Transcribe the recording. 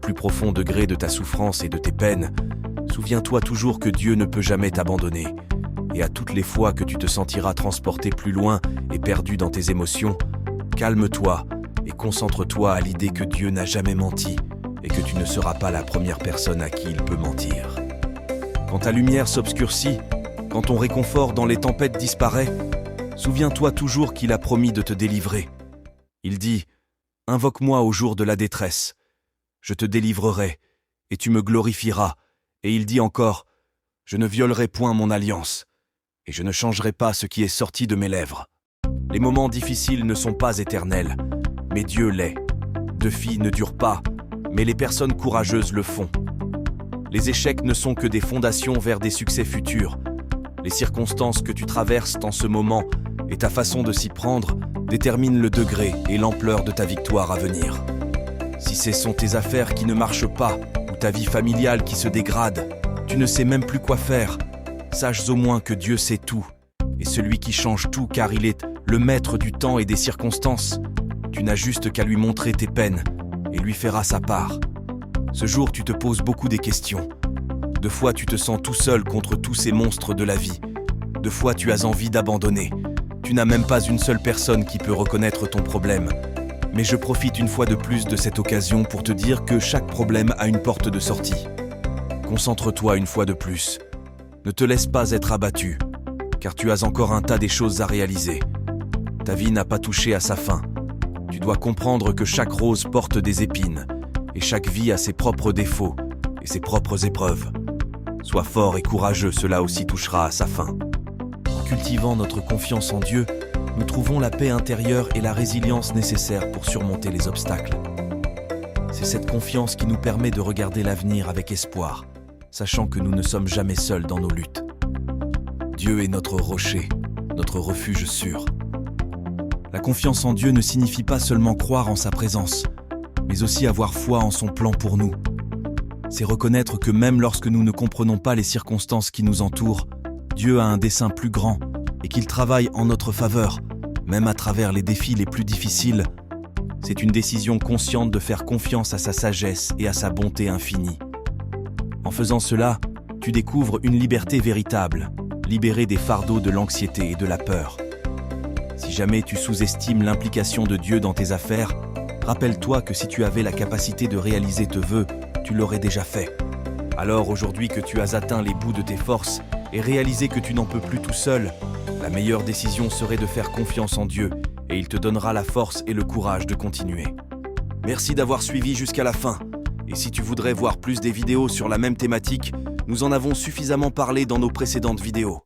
plus profond degré de ta souffrance et de tes peines, souviens-toi toujours que Dieu ne peut jamais t'abandonner. Et à toutes les fois que tu te sentiras transporté plus loin et perdu dans tes émotions, calme-toi et concentre-toi à l'idée que Dieu n'a jamais menti et que tu ne seras pas la première personne à qui il peut mentir. Quand ta lumière s'obscurcit, quand ton réconfort dans les tempêtes disparaît, souviens-toi toujours qu'il a promis de te délivrer. Il dit « Invoque-moi au jour de la détresse. Je te délivrerai, et tu me glorifieras. » Et il dit encore « Je ne violerai point mon alliance, et je ne changerai pas ce qui est sorti de mes lèvres. » Les moments difficiles ne sont pas éternels, mais Dieu l'est. Défis ne durent pas, mais les personnes courageuses le font. Les échecs ne sont que des fondations vers des succès futurs. Les circonstances que tu traverses en ce moment et ta façon de s'y prendre déterminent le degré et l'ampleur de ta victoire à venir. Si ce sont tes affaires qui ne marchent pas ou ta vie familiale qui se dégrade, tu ne sais même plus quoi faire. Sache au moins que Dieu sait tout, et celui qui change tout car il est le maître du temps et des circonstances. Tu n'as juste qu'à lui montrer tes peines et lui fera sa part. Ce jour, tu te poses beaucoup des questions. De fois, tu te sens tout seul contre tous ces monstres de la vie. De fois, tu as envie d'abandonner. Tu n'as même pas une seule personne qui peut reconnaître ton problème. Mais je profite une fois de plus de cette occasion pour te dire que chaque problème a une porte de sortie. Concentre-toi une fois de plus. Ne te laisse pas être abattu, car tu as encore un tas de choses à réaliser. Ta vie n'a pas touché à sa fin. Tu dois comprendre que chaque rose porte des épines, et chaque vie a ses propres défauts et ses propres épreuves. Sois fort et courageux, cela aussi touchera à sa fin. En cultivant notre confiance en Dieu, nous trouvons la paix intérieure et la résilience nécessaires pour surmonter les obstacles. C'est cette confiance qui nous permet de regarder l'avenir avec espoir, sachant que nous ne sommes jamais seuls dans nos luttes. Dieu est notre rocher, notre refuge sûr. La confiance en Dieu ne signifie pas seulement croire en sa présence, mais aussi avoir foi en son plan pour nous. C'est reconnaître que même lorsque nous ne comprenons pas les circonstances qui nous entourent, Dieu a un dessein plus grand et qu'il travaille en notre faveur, même à travers les défis les plus difficiles. C'est une décision consciente de faire confiance à sa sagesse et à sa bonté infinie. En faisant cela, tu découvres une liberté véritable, libérée des fardeaux de l'anxiété et de la peur. Si jamais tu sous-estimes l'implication de Dieu dans tes affaires, rappelle-toi que si tu avais la capacité de réaliser tes vœux, tu l'aurais déjà fait. Alors aujourd'hui que tu as atteint les bouts de tes forces et réalisé que tu n'en peux plus tout seul, la meilleure décision serait de faire confiance en Dieu et il te donnera la force et le courage de continuer. Merci d'avoir suivi jusqu'à la fin. Et si tu voudrais voir plus des vidéos sur la même thématique, nous en avons suffisamment parlé dans nos précédentes vidéos.